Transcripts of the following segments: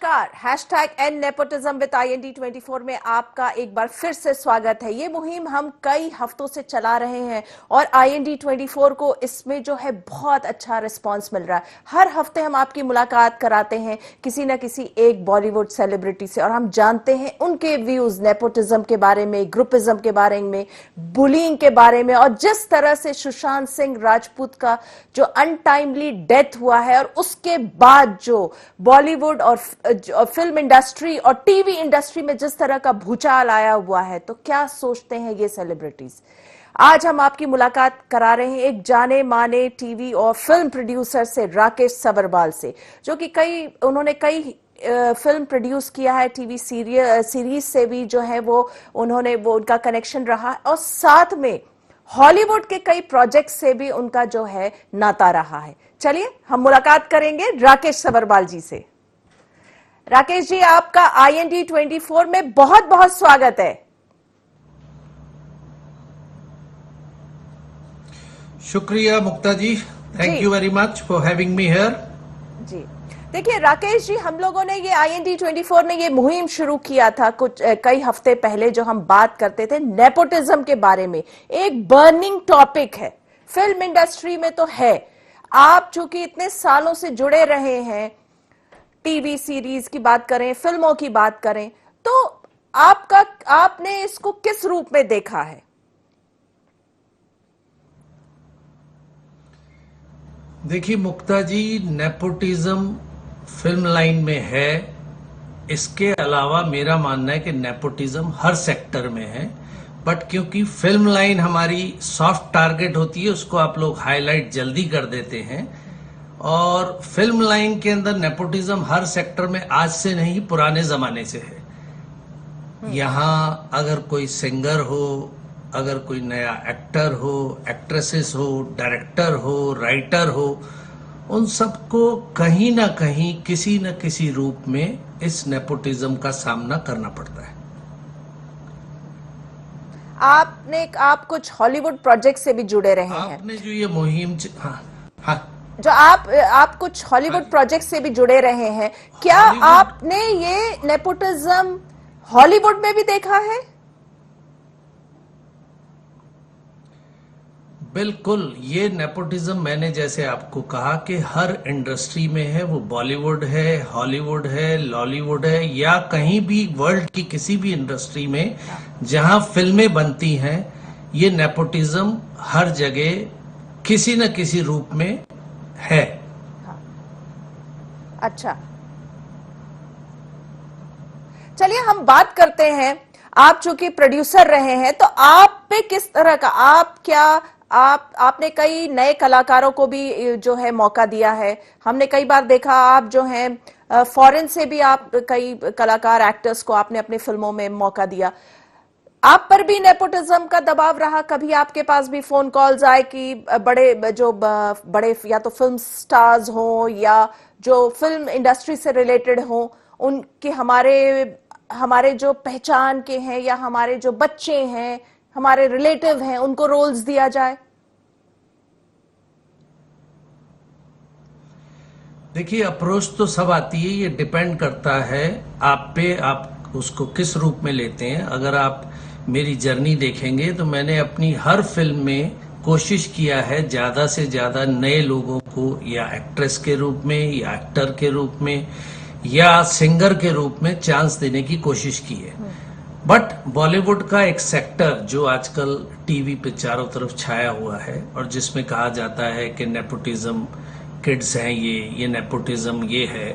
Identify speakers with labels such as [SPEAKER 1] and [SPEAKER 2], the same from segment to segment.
[SPEAKER 1] नमस्कार। #NNepotism with IND24 में आपका एक बार फिर से स्वागत है। ये मुहिम हम कई हफ्तों से चला रहे हैं और IND24 को इसमें जो है बहुत अच्छा रिस्पांस मिल रहा है। हर हफ्ते हम आपकी मुलाकात कराते हैं किसी न किसी एक बॉलीवुड सेलिब्रिटी से और हम जानते हैं उनके व्यूज नेपोटिज्म के बारे में, ग्रुपिज्म के बारे में, बुलिंग के बारे में और जिस तरह से सुशांत सिंह राजपूत का जो अनटाइमली डेथ हुआ है और उसके बाद जो बॉलीवुड और फिल्म इंडस्ट्री और टीवी इंडस्ट्री में जिस तरह का भूचाल आया हुआ है, तो क्या सोचते हैं ये सेलिब्रिटीज। आज हम आपकी मुलाकात करा रहे हैं एक जाने माने टीवी और फिल्म प्रोड्यूसर से, राकेश सबरवाल से, जो कि उन्होंने कई फिल्म प्रोड्यूस किया है, टीवी सीरीज से भी जो है वो उनका कनेक्शन रहा और साथ में हॉलीवुड के कई प्रोजेक्ट से भी उनका जो है नाता रहा है। चलिए हम मुलाकात करेंगे राकेश सबरवाल जी से। राकेश जी, आपका IND24 में बहुत बहुत स्वागत है।
[SPEAKER 2] शुक्रिया Mukta ji, thank you very much for having me here.
[SPEAKER 1] जी देखिए राकेश जी, हम लोगों ने ये IND24 ने ये मुहिम शुरू किया था कई हफ्ते पहले, जो हम बात करते थे नेपोटिज्म के बारे में। एक बर्निंग टॉपिक है फिल्म इंडस्ट्री में तो है। आप चूंकि इतने सालों से जुड़े रहे हैं, टीवी सीरीज की बात करें, फिल्मों की बात करें, तो आपने इसको किस रूप में देखा है?
[SPEAKER 2] देखिए मुक्ता जी, नेपोटिज्म फिल्म लाइन में है। इसके अलावा मेरा मानना है कि नेपोटिज्म हर सेक्टर में है, बट क्योंकि फिल्म लाइन हमारी सॉफ्ट टारगेट होती है, उसको आप लोग हाईलाइट जल्दी कर देते हैं। और फिल्म लाइन के अंदर नेपोटिज्म हर सेक्टर में आज से नहीं, पुराने जमाने से है। यहाँ अगर कोई सिंगर हो, अगर कोई नया एक्टर हो, एक्ट्रेसेस हो, डायरेक्टर हो, राइटर हो, उन सबको कहीं ना कहीं किसी न किसी रूप में इस नेपोटिज्म का सामना करना पड़ता है।
[SPEAKER 1] आप कुछ हॉलीवुड प्रोजेक्ट से भी जुड़े रहे हैं।
[SPEAKER 2] आपने जो ये मुहिम हाँ
[SPEAKER 1] जो आप कुछ हॉलीवुड प्रोजेक्ट से भी जुड़े रहे हैं, क्या आपने ये नेपोटिज्म हॉलीवुड में भी देखा है?
[SPEAKER 2] बिल्कुल, ये नेपोटिज्म मैंने जैसे आपको कहा कि हर इंडस्ट्री में है, वो बॉलीवुड है, हॉलीवुड है, लॉलीवुड है, या कहीं भी वर्ल्ड की किसी भी इंडस्ट्री में जहां फिल्में बनती हैं, ये नेपोटिज्म हर जगह किसी न किसी रूप में है।
[SPEAKER 1] अच्छा, चलिए हम बात करते हैं। आप चूंकि प्रोड्यूसर रहे हैं, तो आप पे किस तरह का आपने कई नए कलाकारों को भी जो है मौका दिया है। हमने कई बार देखा आप जो हैं फॉरेन से भी आप कई कलाकार, एक्टर्स को आपने अपनी फिल्मों में मौका दिया। आप पर भी नेपोटिज्म का दबाव रहा? कभी आपके पास भी फोन कॉल्स आए कि बड़े या तो फिल्म स्टार्स हो या जो फिल्म इंडस्ट्री से रिलेटेड हो, उनके हमारे जो पहचान के हैं या हमारे जो बच्चे हैं, हमारे रिलेटिव हैं, उनको रोल्स दिया जाए?
[SPEAKER 2] देखिए, अप्रोच तो सब आती है, ये डिपेंड करता है आप पे, आप उसको किस रूप में लेते हैं। अगर आप मेरी जर्नी देखेंगे तो मैंने अपनी हर फिल्म में कोशिश किया है ज्यादा से ज्यादा नए लोगों को, या एक्ट्रेस के रूप में, या एक्टर के रूप में, या सिंगर के रूप में चांस देने की कोशिश की है। बट बॉलीवुड का एक सेक्टर जो आजकल टीवी पे चारों तरफ छाया हुआ है और जिसमें कहा जाता है कि नेपोटिज्म किड्स हैं, ये नेपोटिज्म ये है,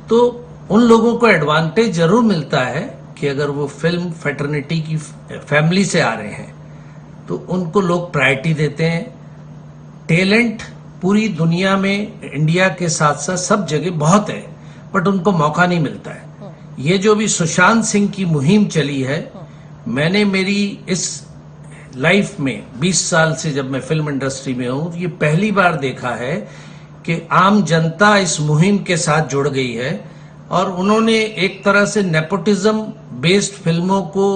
[SPEAKER 2] तो उन लोगों को एडवांटेज जरूर मिलता है कि अगर वो फिल्म फेटर्निटी की फैमिली से आ रहे हैं तो उनको लोग प्रायोरिटी देते हैं। टैलेंट पूरी दुनिया में, इंडिया के साथ साथ सब जगह बहुत है, बट उनको मौका नहीं मिलता है। ये जो भी सुशांत सिंह की मुहिम चली है, मैंने मेरी इस लाइफ में 20 साल से जब मैं फिल्म इंडस्ट्री में हूं, ये पहली बार देखा है कि आम जनता इस मुहिम के साथ जुड़ गई है और उन्होंने एक तरह से नेपोटिज्म बेस्ड फिल्मों को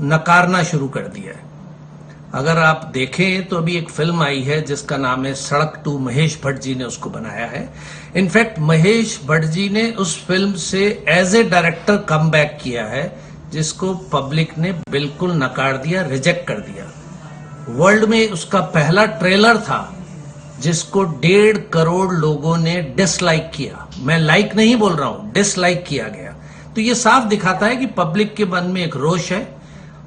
[SPEAKER 2] नकारना शुरू कर दिया है। अगर आप देखें तो अभी एक फिल्म आई है जिसका नाम है सड़क 2, महेश भट्ट जी ने उसको बनाया है। इनफैक्ट महेश भट्ट जी ने उस फिल्म से as a director come back किया है, जिसको पब्लिक ने बिल्कुल नकार दिया, रिजेक्ट कर दिया। वर्ल्ड में उसका पहला ट्रेलर था जिसको 1.5 करोड़ लोगों ने डिसलाइक किया। मैं लाइक नहीं बोल रहा हूं, डिसलाइक किया गया। तो ये साफ दिखाता है कि पब्लिक के मन में एक रोष है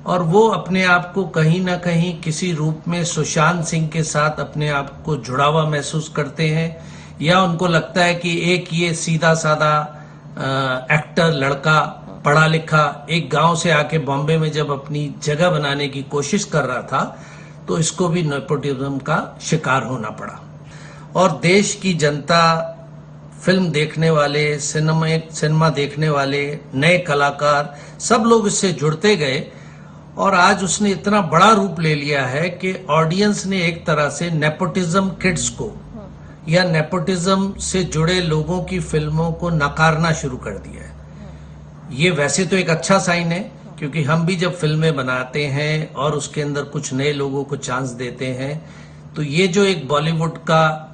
[SPEAKER 2] और वो अपने आप को कहीं ना कहीं किसी रूप में सुशांत सिंह के साथ अपने आप को जुड़ा हुआ महसूस करते हैं, या उनको लगता है कि एक ये सीधा साधा एक्टर लड़का पढ़ा लिखा एक गांव से आके बॉम्बे में जब अपनी जगह बनाने की कोशिश कर रहा था तो इसको भी नेपोटिज्म का शिकार होना पड़ा। और देश की जनता, फिल्म देखने वाले, सिनेमा देखने वाले, नए कलाकार, सब लोग इससे जुड़ते गए और आज उसने इतना बड़ा रूप ले लिया है कि ऑडियंस ने एक तरह से नेपोटिज्म किड्स को या नेपोटिज्म से जुड़े लोगों की फिल्मों को नकारना शुरू कर दिया है। ये वैसे तो एक अच्छा साइन है, क्योंकि हम भी जब फिल्में बनाते हैं और उसके अंदर कुछ नए लोगों को चांस देते हैं, तो ये जो एक बॉलीवुड का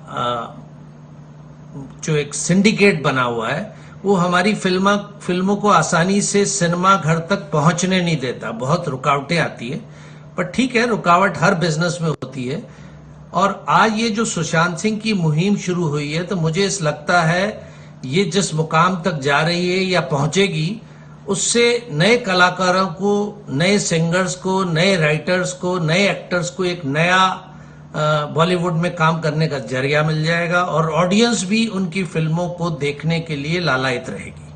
[SPEAKER 2] जो एक सिंडिकेट बना हुआ है वो हमारी फिल्मों को आसानी से सिनेमा घर तक पहुंचने नहीं देता। बहुत रुकावटें आती है, पर ठीक है, रुकावट हर बिजनेस में होती है। और आज ये जो सुशांत सिंह की मुहिम शुरू हुई है, तो मुझे इस लगता है ये जिस मुकाम तक जा रही है या पहुंचेगी, उससे नए कलाकारों को, नए सिंगर्स को, नए राइटर्स को, नए एक्टर्स को एक नया बॉलीवुड में काम करने का जरिया मिल जाएगा और ऑडियंस भी उनकी फिल्मों को देखने के लिए लालायित रहेगी।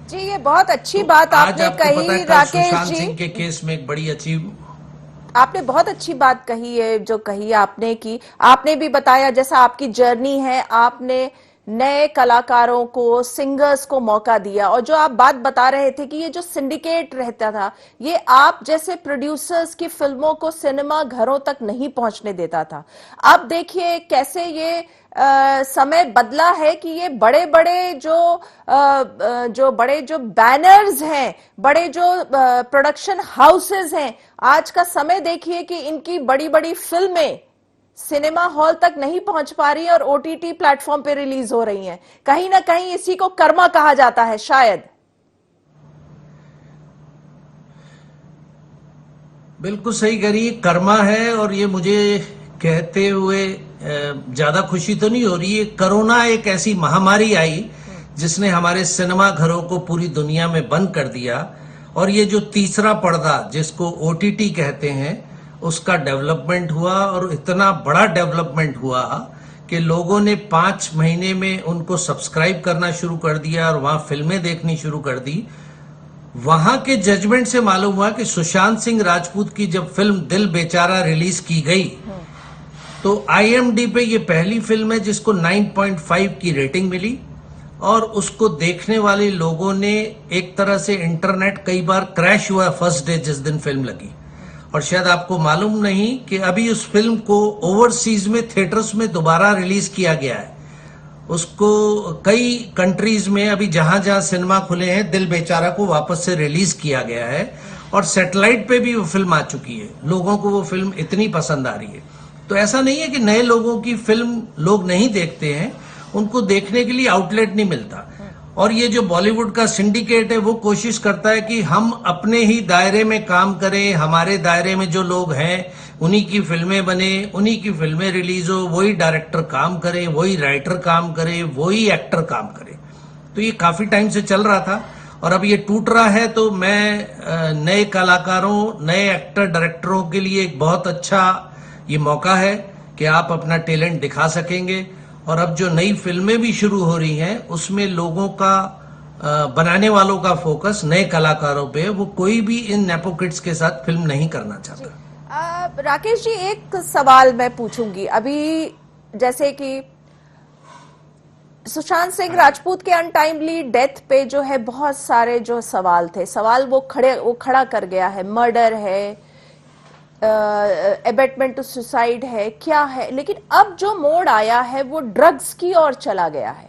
[SPEAKER 1] जी, ये बहुत अच्छी बात आपने कही राकेश
[SPEAKER 2] सुशांत
[SPEAKER 1] जी।
[SPEAKER 2] सिंह के केस में एक बड़ी अच्छी,
[SPEAKER 1] आपने बहुत अच्छी बात कही है जो कही आपने, कि आपने भी बताया जैसा आपकी जर्नी है, आपने नए कलाकारों को, सिंगर्स को मौका दिया। और जो आप बात बता रहे थे कि ये जो सिंडिकेट रहता था, ये आप जैसे प्रोड्यूसर्स की फिल्मों को सिनेमा घरों तक नहीं पहुंचने देता था। अब देखिए कैसे ये समय बदला है कि ये बड़े बड़े जो बैनर्स हैं, बड़े जो प्रोडक्शन हाउसेस हैं, आज का समय देखिए कि इनकी बड़ी बड़ी फिल्में सिनेमा हॉल तक नहीं पहुंच पा रही और ओटीटी प्लेटफॉर्म पे रिलीज हो रही हैं। कहीं ना कहीं इसी को कर्मा कहा जाता है शायद।
[SPEAKER 2] बिल्कुल सही करिए, कर्मा है। और ये मुझे कहते हुए ज्यादा खुशी तो नहीं हो रही है। कोरोना एक ऐसी महामारी आई जिसने हमारे सिनेमा घरों को पूरी दुनिया में बंद कर दिया, और ये जो तीसरा पर्दा जिसको ओटीटी कहते हैं उसका डेवलपमेंट हुआ, और इतना बड़ा डेवलपमेंट हुआ कि लोगों ने 5 महीने में उनको सब्सक्राइब करना शुरू कर दिया और वहां फिल्में देखनी शुरू कर दी। वहां के जजमेंट से मालूम हुआ कि सुशांत सिंह राजपूत की जब फिल्म दिल बेचारा रिलीज की गई तो आईएमडी पे ये पहली फिल्म है जिसको 9.5 की रेटिंग मिली, और उसको देखने वाले लोगों ने एक तरह से इंटरनेट कई बार क्रैश हुआ फर्स्ट डे जिस दिन फिल्म लगी। और शायद आपको मालूम नहीं कि अभी उस फिल्म को ओवरसीज में थिएटर्स में दोबारा रिलीज किया गया है। उसको कई कंट्रीज में अभी जहां जहां सिनेमा खुले हैं, दिल बेचारा को वापस से रिलीज किया गया है, और सैटेलाइट पे भी वो फिल्म आ चुकी है। लोगों को वो फिल्म इतनी पसंद आ रही है। तो ऐसा नहीं है कि नए लोगों की फिल्म लोग नहीं देखते हैं, उनको देखने के लिए आउटलेट नहीं मिलता। और ये जो बॉलीवुड का सिंडिकेट है वो कोशिश करता है कि हम अपने ही दायरे में काम करें, हमारे दायरे में जो लोग हैं उन्हीं की फिल्में बने, उन्हीं की फिल्में रिलीज हो, वही डायरेक्टर काम करे, वही राइटर काम करे, वही एक्टर काम करे। तो ये काफी टाइम से चल रहा था और अब ये टूट रहा है। तो मैं नए कलाकारों, नए एक्टर, डायरेक्टरों के लिए एक बहुत अच्छा ये मौका है कि आप अपना टैलेंट दिखा सकेंगे। और अब जो नई फिल्में भी शुरू हो रही हैं उसमें लोगों का, बनाने वालों का फोकस नए कलाकारों पे, वो कोई भी इन नेपो किड्स के साथ फिल्म नहीं करना चाहता।
[SPEAKER 1] राकेश जी, एक सवाल मैं पूछूंगी। अभी जैसे कि सुशांत सिंह राजपूत के अनटाइमली डेथ पे जो है बहुत सारे जो सवाल थे, सवाल वो खड़ा कर गया है। मर्डर है, एबेटमेंट टू सुसाइड है, क्या है, लेकिन अब जो मोड़ आया है वो ड्रग्स की ओर चला गया है।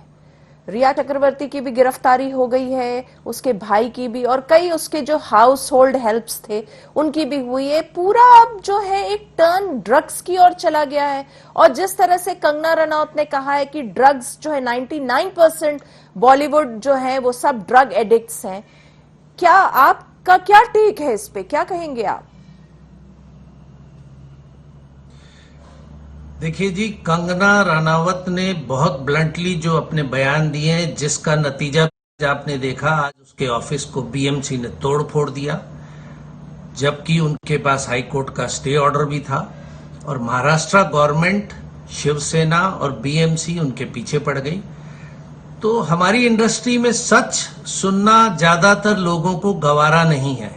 [SPEAKER 1] रिया चक्रवर्ती की भी गिरफ्तारी हो गई है, उसके भाई की भी, और कई उसके जो हाउस होल्ड हेल्प्स थे उनकी भी हुई है। पूरा अब जो है एक टर्न ड्रग्स की ओर चला गया है। और जिस तरह से कंगना रनौत ने कहा है कि ड्रग्स जो है 99% बॉलीवुड जो है वो सब ड्रग एडिक्ट्स हैं, क्या आपका क्या टेक है इस पे, क्या कहेंगे आप?
[SPEAKER 2] देखिए जी, कंगना रनावत ने बहुत ब्लंटली जो अपने बयान दिए हैं, जिसका नतीजा आपने देखा, आज उसके ऑफिस को बीएमसी ने तोड़ फोड़ दिया, जबकि उनके पास हाई कोर्ट का स्टे ऑर्डर भी था और महाराष्ट्र गवर्नमेंट, शिवसेना और बीएमसी उनके पीछे पड़ गई। तो हमारी इंडस्ट्री में सच सुनना ज्यादातर लोगों को गवारा नहीं है।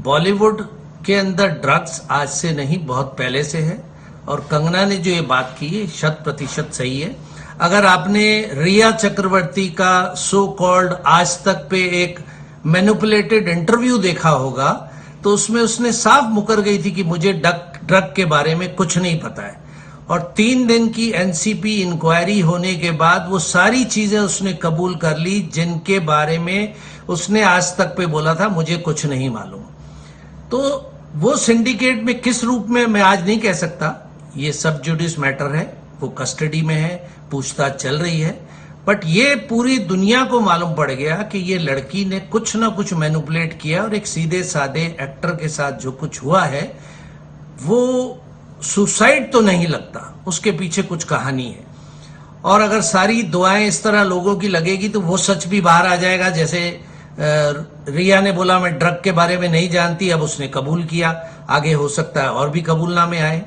[SPEAKER 2] बॉलीवुड के अंदर ड्रग्स आज से नहीं, बहुत पहले से है। और कंगना ने जो ये बात की है 100% सही है। अगर आपने रिया चक्रवर्ती का सो कॉल्ड आज तक पे एक मैनिपुलेटेड इंटरव्यू देखा होगा, तो उसमें उसने साफ मुकर गई थी कि मुझे ड्रग के बारे में कुछ नहीं पता है। और 3 दिन की एनसीपी इंक्वायरी होने के बाद वो सारी चीजें उसने कबूल कर ली, जिनके बारे में उसने आज तक पे बोला था मुझे कुछ नहीं मालूम। तो वो सिंडिकेट में किस रूप में मैं आज नहीं कह सकता, ये सब जुडिस मैटर है, वो कस्टडी में है, पूछताछ चल रही है। बट ये पूरी दुनिया को मालूम पड़ गया कि ये लड़की ने कुछ ना कुछ मैनिपुलेट किया और एक सीधे साधे एक्टर के साथ जो कुछ हुआ है वो सुसाइड तो नहीं लगता, उसके पीछे कुछ कहानी है। और अगर सारी दुआएं इस तरह लोगों की लगेगी तो वो सच भी बाहर आ जाएगा। जैसे रिया ने बोला मैं ड्रग के बारे में नहीं जानती, अब उसने कबूल किया, आगे हो सकता है और भी कबूलनामे आए।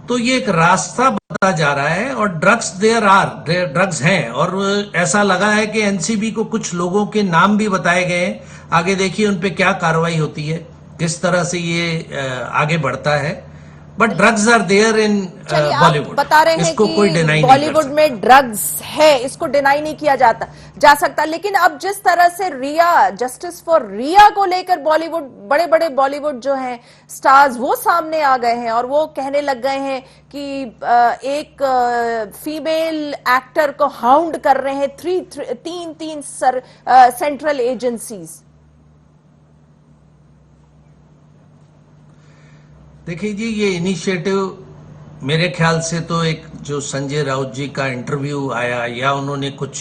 [SPEAKER 2] तो ये एक रास्ता बनता जा रहा है और ड्रग्स हैं। और ऐसा लगा है कि एनसीबी को कुछ लोगों के नाम भी बताए गए हैं। आगे देखिए उन पे क्या कार्रवाई होती है, किस तरह से ये आगे बढ़ता है। But drugs are there in Bollywood,
[SPEAKER 1] बता रहे हैं
[SPEAKER 2] इसको
[SPEAKER 1] कि
[SPEAKER 2] कोई डिनाई नहीं कर
[SPEAKER 1] बॉलीवुड
[SPEAKER 2] सकता।
[SPEAKER 1] में ड्रग्स है, इसको डिनाई नहीं किया जा सकता। लेकिन अब जिस तरह से जस्टिस फॉर रिया को लेकर बॉलीवुड, बड़े बड़े बॉलीवुड जो हैं स्टार्स वो सामने आ गए हैं और वो कहने लग गए हैं कि एक फीमेल एक्टर को हाउंड कर रहे हैं तीन सेंट्रल एजेंसीज।
[SPEAKER 2] देखिए जी, ये इनिशिएटिव मेरे ख्याल से तो एक जो संजय राउत जी का इंटरव्यू आया या उन्होंने कुछ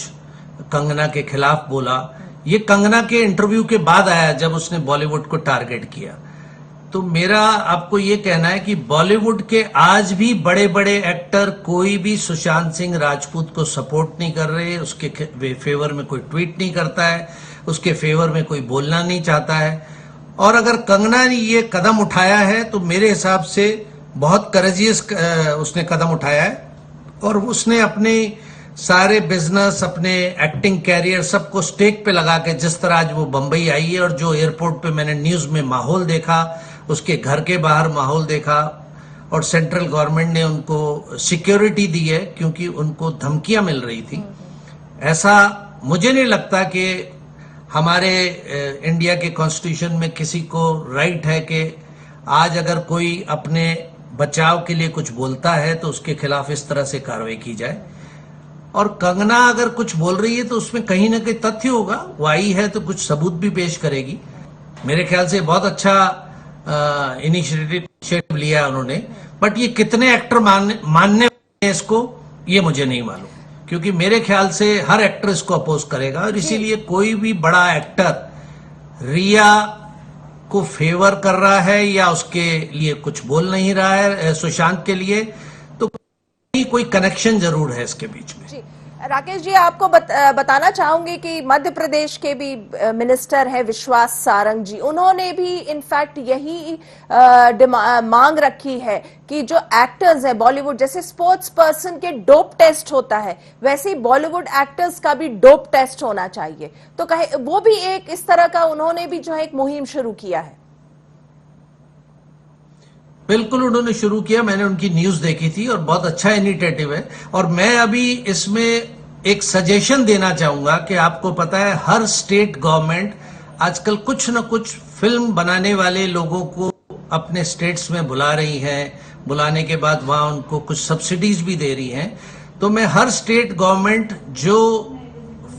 [SPEAKER 2] कंगना के खिलाफ बोला, ये कंगना के इंटरव्यू के बाद आया जब उसने बॉलीवुड को टारगेट किया। तो मेरा आपको ये कहना है कि बॉलीवुड के आज भी बड़े बड़े एक्टर कोई भी सुशांत सिंह राजपूत को सपोर्ट नहीं कर रहे, उसके फेवर में कोई ट्वीट नहीं करता है, उसके फेवर में कोई बोलना नहीं चाहता है। और अगर कंगना ने ये कदम उठाया है तो मेरे हिसाब से बहुत करेजियस उसने कदम उठाया है। और उसने अपने सारे बिजनेस, अपने एक्टिंग कैरियर सबको स्टेक पे लगा के, जिस तरह आज वो बंबई आई है और जो एयरपोर्ट पे मैंने न्यूज में माहौल देखा, उसके घर के बाहर माहौल देखा, और सेंट्रल गवर्नमेंट ने उनको सिक्योरिटी दी है क्योंकि उनको धमकियां मिल रही थी। ऐसा मुझे नहीं लगता कि हमारे इंडिया के कॉन्स्टिट्यूशन में किसी को राइट है कि आज अगर कोई अपने बचाव के लिए कुछ बोलता है तो उसके खिलाफ इस तरह से कार्रवाई की जाए। और कंगना अगर कुछ बोल रही है तो उसमें कहीं ना कहीं तथ्य होगा, वो आई है तो कुछ सबूत भी पेश करेगी। मेरे ख्याल से बहुत अच्छा इनिशिएटिव लिया उन्होंने। बट ये कितने एक्टर मानने हैं इसको, ये मुझे नहीं मालूम, क्योंकि मेरे ख्याल से हर एक्टर इसको अपोज करेगा। और इसीलिए कोई भी बड़ा एक्टर रिया को फेवर कर रहा है या उसके लिए कुछ बोल नहीं रहा है सुशांत के लिए, तो कोई कनेक्शन जरूर है इसके बीच में।
[SPEAKER 1] जी राकेश जी, आपको बताना चाहूंगी कि मध्य प्रदेश के भी मिनिस्टर हैं विश्वास सारंग जी, उन्होंने भी इनफैक्ट यही मांग रखी है कि जो एक्टर्स हैं बॉलीवुड, जैसे स्पोर्ट्स पर्सन के डोप टेस्ट होता है वैसे ही बॉलीवुड एक्टर्स का भी डोप टेस्ट होना चाहिए। तो कहे वो भी एक इस तरह का उन्होंने भी जो है एक मुहिम शुरू किया है।
[SPEAKER 2] बिल्कुल उन्होंने शुरू किया, मैंने उनकी न्यूज देखी थी और बहुत अच्छा इनिशिएटिव है। और मैं अभी इसमें एक सजेशन देना चाहूंगा कि आपको पता है हर स्टेट गवर्नमेंट आजकल कुछ न कुछ फिल्म बनाने वाले लोगों को अपने स्टेट्स में बुला रही है, बुलाने के बाद वहां उनको कुछ सब्सिडीज भी दे रही हैं। तो मैं हर स्टेट गवर्नमेंट जो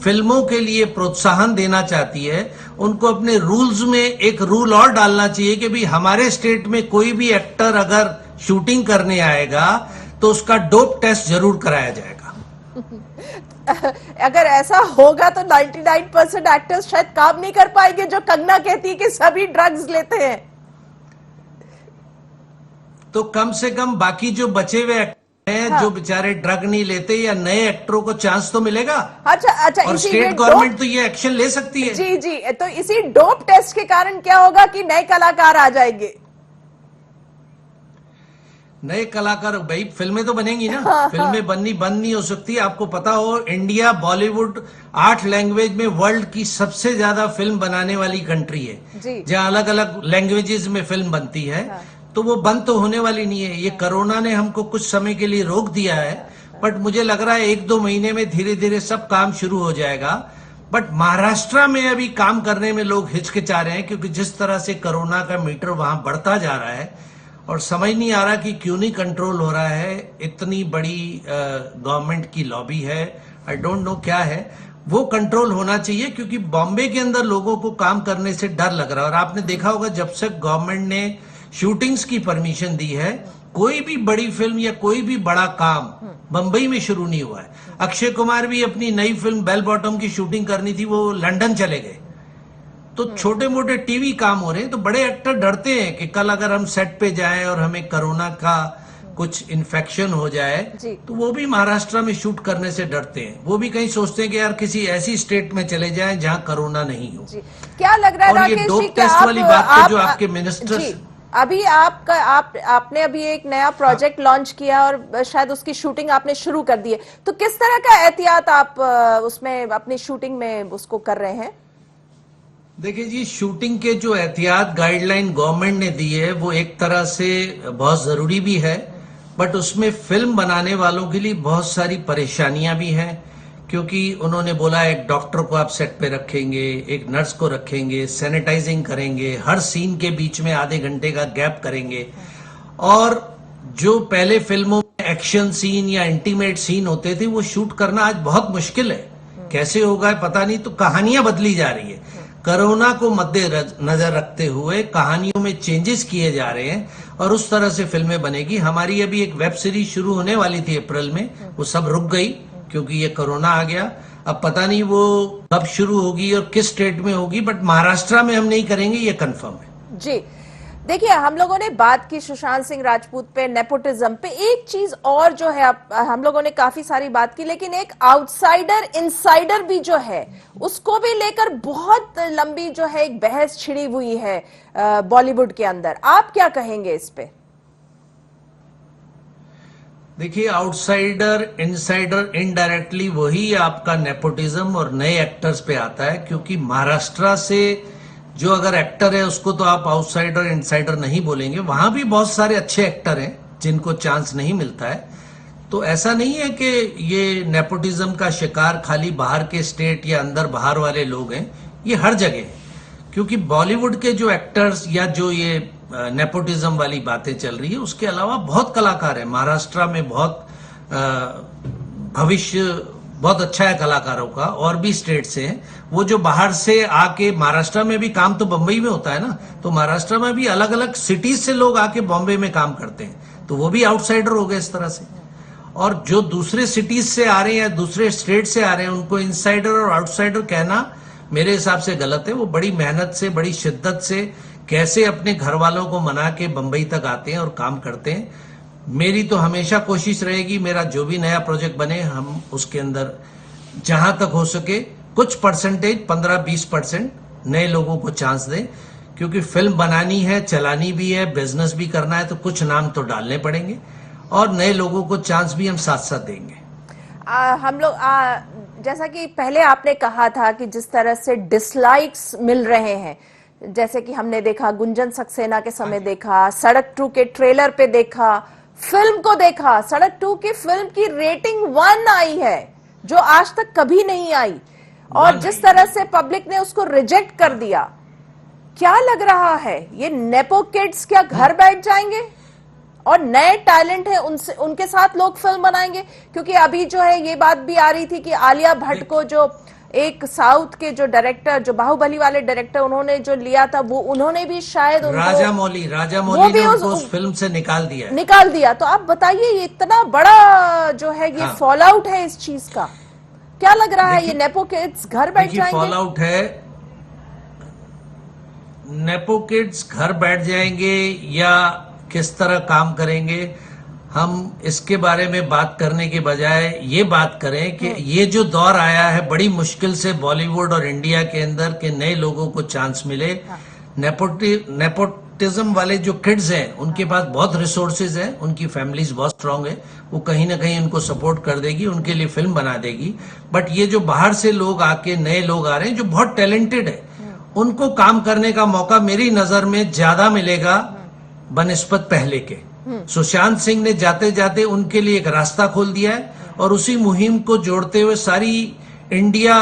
[SPEAKER 2] फिल्मों के लिए प्रोत्साहन देना चाहती है, उनको अपने रूल्स में एक रूल और डालना चाहिए कि भाई हमारे स्टेट में कोई भी एक्टर अगर शूटिंग करने आएगा तो उसका डोप टेस्ट जरूर कराया जाएगा।
[SPEAKER 1] अगर ऐसा होगा तो 99% एक्टर्स शायद काम नहीं कर पाएंगे, जो कंगना कहती है कि सभी ड्रग्स लेते हैं।
[SPEAKER 2] तो कम से कम बाकी जो बचे हुए एक्टर हैं,
[SPEAKER 1] हाँ।
[SPEAKER 2] जो बेचारे ड्रग नहीं लेते, या नए एक्टरों को चांस तो मिलेगा।
[SPEAKER 1] अच्छा अच्छा,
[SPEAKER 2] और
[SPEAKER 1] इसी
[SPEAKER 2] स्टेट गवर्नमेंट तो ये एक्शन ले सकती है।
[SPEAKER 1] जी जी, तो इसी डोप टेस्ट के कारण क्या होगा कि नए कलाकार आ जाएंगे।
[SPEAKER 2] नए कलाकार, भाई फिल्में तो बनेंगी ना। फिल्में बननी बंद नहीं हो सकती। आपको पता हो, इंडिया बॉलीवुड 8 लैंग्वेज में वर्ल्ड की सबसे ज्यादा फिल्म बनाने वाली कंट्री है, जहां अलग अलग लैंग्वेजेस में फिल्म बनती है। तो वो बंद तो होने वाली नहीं है। ये कोरोना ने हमको कुछ समय के लिए रोक दिया है, बट मुझे लग रहा है 1-2 महीने में धीरे धीरे सब काम शुरू हो जाएगा। बट महाराष्ट्र में अभी काम करने में लोग हिचकिचा रहे हैं, क्योंकि जिस तरह से कोरोना का मीटर वहां बढ़ता जा रहा है और समझ नहीं आ रहा कि क्यों नहीं कंट्रोल हो रहा है। इतनी बड़ी गवर्नमेंट की लॉबी है, आई डोंट नो क्या है। वो कंट्रोल होना चाहिए, क्योंकि बॉम्बे के अंदर लोगों को काम करने से डर लग रहा है। और आपने देखा होगा, जब से गवर्नमेंट ने शूटिंग्स की परमिशन दी है, कोई भी बड़ी फिल्म या कोई भी बड़ा काम बंबई में शुरू नहीं हुआ है। अक्षय कुमार भी अपनी नई फिल्म बेल बॉटम की शूटिंग करनी थी, वो लंदन चले गए। तो छोटे मोटे टीवी काम हो रहे हैं। तो बड़े एक्टर डरते हैं कि कल अगर हम सेट पे जाएं और हमें कोरोना का कुछ इन्फेक्शन हो जाए, तो वो भी महाराष्ट्र में शूट करने से डरते हैं। वो भी कहीं सोचते हैं कि यार किसी ऐसी स्टेट में चले जाएं जहां कोरोना नहीं हो।
[SPEAKER 1] क्या लग रहा है
[SPEAKER 2] और ये डोप टेस्ट वाली बात पे जो आपके मिनिस्टर्स,
[SPEAKER 1] अभी आपने अभी एक नया प्रोजेक्ट लॉन्च किया और शायद उसकी शूटिंग आपने शुरू कर दी है, तो किस तरह का एहतियात आप उसमें अपनी शूटिंग में उसको कर रहे हैं?
[SPEAKER 2] देखिए जी, शूटिंग के जो एहतियात गाइडलाइन गवर्नमेंट ने दी है, वो एक तरह से बहुत जरूरी भी है, बट उसमें फिल्म बनाने वालों के लिए बहुत सारी परेशानियां भी हैं। क्योंकि उन्होंने बोला एक डॉक्टर को आप सेट पे रखेंगे, एक नर्स को रखेंगे, सैनिटाइजिंग करेंगे, हर सीन के बीच में आधे घंटे का गैप करेंगे। और जो पहले फिल्मों में एक्शन सीन या इंटीमेट सीन होते थे, वो शूट करना आज बहुत मुश्किल है। कैसे होगा पता नहीं। तो कहानियां बदली जा रही है। कोरोना को मद्देनजर रखते हुए कहानियों में चेंजेस किए जा रहे हैं, और उस तरह से फिल्में बनेगी। हमारी अभी एक वेब सीरीज शुरू होने वाली थी अप्रैल में, वो सब रुक गई क्योंकि ये कोरोना आ गया। अब पता नहीं वो कब शुरू होगी और किस स्टेट में होगी, बट महाराष्ट्र में हम नहीं करेंगे, ये कंफर्म है।
[SPEAKER 1] जी देखिए, हम लोगों ने बात की सुशांत सिंह राजपूत पे, नेपोटिज्म पे। एक चीज और जो है, हम लोगों ने काफी सारी बात की, लेकिन एक आउटसाइडर इनसाइडर भी जो है, उसको भी लेकर बहुत लंबी जो है एक बहस छिड़ी हुई है बॉलीवुड के अंदर। आप क्या कहेंगे इस पे?
[SPEAKER 2] देखिए, आउटसाइडर इनसाइडर इनडायरेक्टली वही आपका नेपोटिज्म और नए एक्टर्स पे आता है। क्योंकि महाराष्ट्र से जो अगर एक्टर है उसको तो आप आउटसाइडर इनसाइडर नहीं बोलेंगे। वहां भी बहुत सारे अच्छे एक्टर हैं जिनको चांस नहीं मिलता है। तो ऐसा नहीं है कि ये नेपोटिज्म का शिकार खाली बाहर के स्टेट या अंदर बाहर वाले लोग हैं, ये हर जगह है। क्योंकि बॉलीवुड के जो एक्टर्स या जो ये नेपोटिज्म वाली बातें चल रही है, उसके अलावा बहुत कलाकार हैं महाराष्ट्र में। बहुत भविष्य बहुत अच्छा है कलाकारों का, और भी स्टेट से हैं। वो जो बाहर से आके, महाराष्ट्र में भी काम तो बंबई में होता है ना, तो महाराष्ट्र में भी अलग अलग सिटीज से लोग आके बॉम्बे में काम करते हैं, तो वो भी आउटसाइडर हो गए इस तरह से। और जो दूसरे सिटीज से आ रहे हैं या दूसरे स्टेट से आ रहे हैं, उनको इनसाइडर और आउटसाइडर कहना मेरे हिसाब से गलत है। वो बड़ी मेहनत से, बड़ी शिद्दत से कैसे अपने घर वालों को मना के बंबई तक आते हैं और काम करते हैं। मेरी तो हमेशा कोशिश रहेगी, मेरा जो भी नया प्रोजेक्ट बने, हम उसके अंदर जहां तक हो सके कुछ परसेंटेज, 15-20% नए लोगों को चांस दें। क्योंकि फिल्म बनानी है, चलानी भी है, बिजनेस भी करना है, तो कुछ नाम तो डालने पड़ेंगे, और नए लोगों को चांस भी हम साथ साथ देंगे।
[SPEAKER 1] हम लोग जैसा कि पहले आपने कहा था कि जिस तरह से डिसलाइक्स मिल रहे हैं, जैसे कि हमने देखा गुंजन सक्सेना के समय, देखा सड़क 2 के ट्रेलर पे, देखा फिल्म को, देखा सड़क 2 की फिल्म की रेटिंग 1 आई है, जो आज तक कभी नहीं आई। और जिस तरह से पब्लिक ने उसको रिजेक्ट कर दिया, क्या लग रहा है ये नेपो किड्स क्या घर बैठ जाएंगे और नए टैलेंट है उनसे, उनके साथ लोग फिल्म बनाएंगे? क्योंकि अभी जो है ये बात भी आ रही थी कि आलिया भट्ट को जो एक साउथ के जो डायरेक्टर, जो बाहुबली वाले डायरेक्टर, उन्होंने जो लिया था वो उन्होंने भी शायद उनको
[SPEAKER 2] राजा मौली ने उनको उस फिल्म से
[SPEAKER 1] निकाल दिया। तो आप बताइए, ये इतना बड़ा जो है ये फॉल आउट है इस चीज का, क्या लग रहा है? ये नेपो किड्स घर बैठ जाएंगे?
[SPEAKER 2] फॉल आउट है, नेपो किड्स घर बैठ जाएंगे या किस तरह काम करेंगे, हम इसके बारे में बात करने के बजाय ये बात करें कि ये जो दौर आया है बड़ी मुश्किल से बॉलीवुड और इंडिया के अंदर के नए लोगों को चांस मिले। नेपोटिज्म वाले जो किड्स हैं उनके पास बहुत रिसोर्सेज हैं, उनकी फैमिलीज बहुत स्ट्रांग है, वो कहीं ना कहीं उनको सपोर्ट कर देगी, उनके लिए फिल्म बना देगी। बट ये जो बाहर से लोग आके नए लोग आ रहे हैं जो बहुत टैलेंटेड है, उनको काम करने का मौका मेरी नजर में ज्यादा मिलेगा बनिस्बत पहले के। सुशांत सिंह ने जाते जाते उनके लिए एक रास्ता खोल दिया है और उसी मुहिम को जोड़ते हुए सारी इंडिया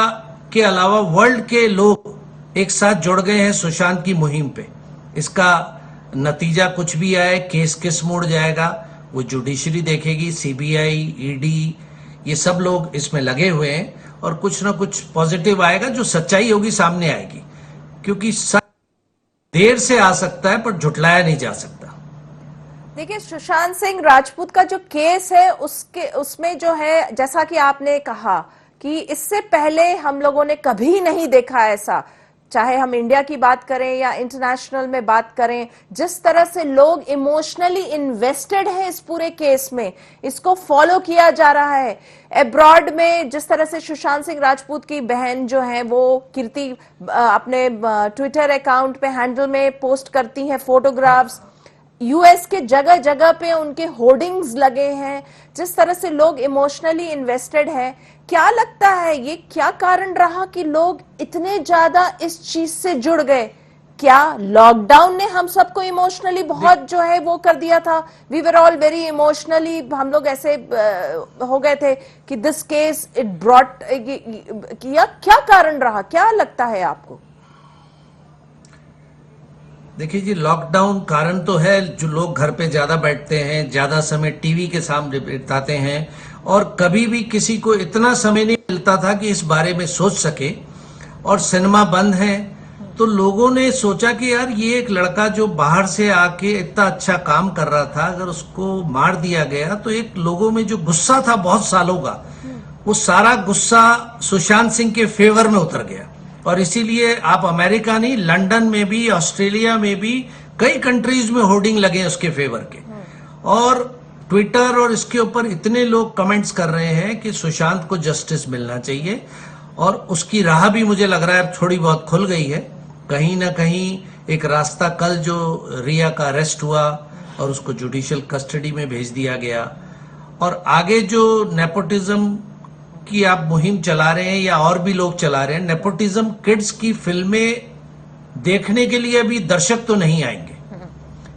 [SPEAKER 2] के अलावा वर्ल्ड के लोग एक साथ जुड़ गए हैं सुशांत की मुहिम पे। इसका नतीजा कुछ भी आए, केस किस मोड़ जाएगा वो जुडिशरी देखेगी, सीबीआई, ईडी, ये सब लोग इसमें लगे हुए हैं और कुछ ना कुछ पॉजिटिव आएगा, जो सच्चाई होगी सामने आएगी, क्योंकि सच देर से आ सकता है पर झुटलाया नहीं जा सकता।
[SPEAKER 1] देखिए, सुशांत सिंह राजपूत का जो केस है उसमें जो है, जैसा कि आपने कहा कि इससे पहले हम लोगों ने कभी नहीं देखा ऐसा, चाहे हम इंडिया की बात करें या इंटरनेशनल में बात करें, जिस तरह से लोग इमोशनली इन्वेस्टेड हैं इस पूरे केस में, इसको फॉलो किया जा रहा है। अब्रॉड में जिस तरह से सुशांत सिंह राजपूत की बहन जो है वो कीर्ति अपने ट्विटर अकाउंट पे हैंडल में पोस्ट करती हैं फोटोग्राफ्स, यूएस के जगह जगह पे उनके होर्डिंग्स लगे हैं, जिस तरह से लोग इमोशनली इन्वेस्टेड हैं, क्या लगता है ये क्या कारण रहा कि लोग इतने ज्यादा इस चीज से जुड़ गए? क्या लॉकडाउन ने हम सबको इमोशनली बहुत जो है वो कर दिया था? We were all very emotionally, हम लोग ऐसे हो गए थे कि दिस केस इट ब्रॉट, क्या कारण रहा, क्या लगता है आपको?
[SPEAKER 2] देखिए जी, लॉकडाउन कारण तो है, जो लोग घर पे ज्यादा बैठते हैं, ज्यादा समय टीवी के सामने बिताते हैं और कभी भी किसी को इतना समय नहीं मिलता था कि इस बारे में सोच सके, और सिनेमा बंद है तो लोगों ने सोचा कि यार ये एक लड़का जो बाहर से आके इतना अच्छा काम कर रहा था, अगर उसको मार दिया गया तो एक लोगों में जो गुस्सा था बहुत सालों का, वो सारा गुस्सा सुशांत सिंह के फेवर में उतर गया। और इसीलिए आप अमेरिका नहीं, लंदन में भी, ऑस्ट्रेलिया में भी, कई कंट्रीज में होर्डिंग लगे उसके फेवर के, और ट्विटर और इसके ऊपर इतने लोग कमेंट्स कर रहे हैं कि सुशांत को जस्टिस मिलना चाहिए। और उसकी राह भी मुझे लग रहा है थोड़ी बहुत खुल गई है, कहीं ना कहीं एक रास्ता। कल जो रिया का अरेस्ट हुआ और उसको जुडिशियल कस्टडी में भेज दिया गया, और आगे जो नेपोटिज्म की आप मुहिम चला रहे हैं या और भी लोग चला रहे हैं, नेपोटिज्म किड्स की फिल्में देखने के लिए अभी दर्शक तो नहीं आएंगे,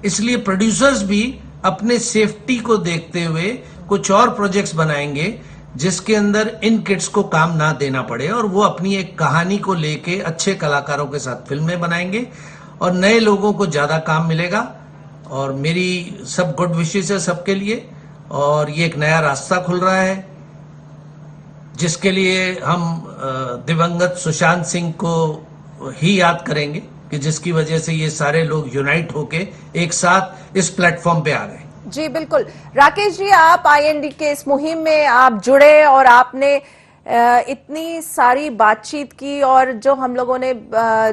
[SPEAKER 2] इसलिए प्रोड्यूसर्स भी अपने सेफ्टी को देखते हुए कुछ और प्रोजेक्ट्स बनाएंगे जिसके अंदर इन किड्स को काम ना देना पड़े, और वो अपनी एक कहानी को लेके अच्छे कलाकारों के साथ फिल्में बनाएंगे और नए लोगों को ज्यादा काम मिलेगा। और मेरी सब गुड विशेस है सबके लिए, और ये एक नया रास्ता खुल रहा है जिसके लिए हम दिवंगत सुशांत सिंह को ही याद करेंगे कि जिसकी वजह से ये सारे लोग यूनाइट होके एक साथ इस प्लेटफॉर्म पे आ गए।
[SPEAKER 1] जी बिल्कुल। राकेश जी, आप आईएनडी के इस मुहिम में आप जुड़े और आपने इतनी सारी बातचीत की, और जो हम लोगों ने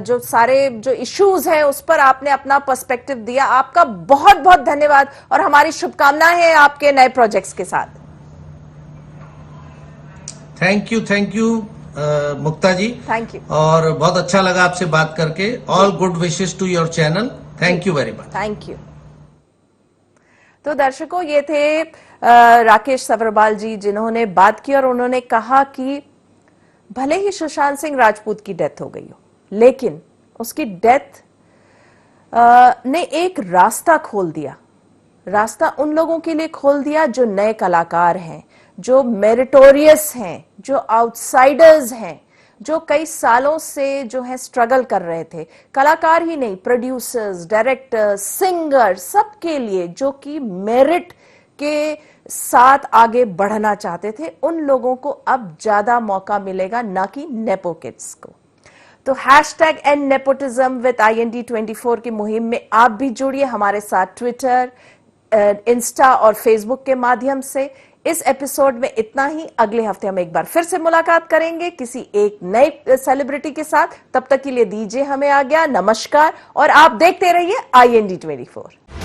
[SPEAKER 1] जो सारे जो इश्यूज हैं उस पर आपने अपना पर्सपेक्टिव दिया, आपका बहुत बहुत धन्यवाद और हमारी शुभकामनाएं हैं आपके नए प्रोजेक्ट्स के साथ।
[SPEAKER 2] Thank you Mukta ji,
[SPEAKER 1] thank you,
[SPEAKER 2] और बहुत अच्छा लगा आपसे बात करके। All good wishes to your channel, thank you very much.
[SPEAKER 1] Thank you. तो दर्शकों, ये थे राकेश सब्रवाल जी जिन्होंने बात की और उन्होंने कहा कि भले ही सुशांत सिंह राजपूत की डेथ हो गई हो, लेकिन उसकी डेथ ने एक रास्ता खोल दिया, रास्ता उन लोगों के लिए खोल दिया जो नए कलाकार हैं, जो मेरिटोरियस हैं, जो आउटसाइडर्स हैं, जो कई सालों से जो है स्ट्रगल कर रहे थे। कलाकार ही नहीं, प्रोड्यूसर्स, डायरेक्टर्स, सिंगर, सबके लिए जो कि मेरिट के साथ आगे बढ़ना चाहते थे, उन लोगों को अब ज्यादा मौका मिलेगा, ना कि नेपो किड्स को। तो #एंड नेपोटिज्म विद IND24 की मुहिम में आप भी जुड़िए हमारे साथ ट्विटर, इंस्टा और फेसबुक के माध्यम से। इस एपिसोड में इतना ही। अगले हफ्ते हम एक बार फिर से मुलाकात करेंगे किसी एक नए सेलिब्रिटी के साथ। तब तक के लिए दीजिए हमें आज्ञा। नमस्कार और आप देखते रहिए IND24।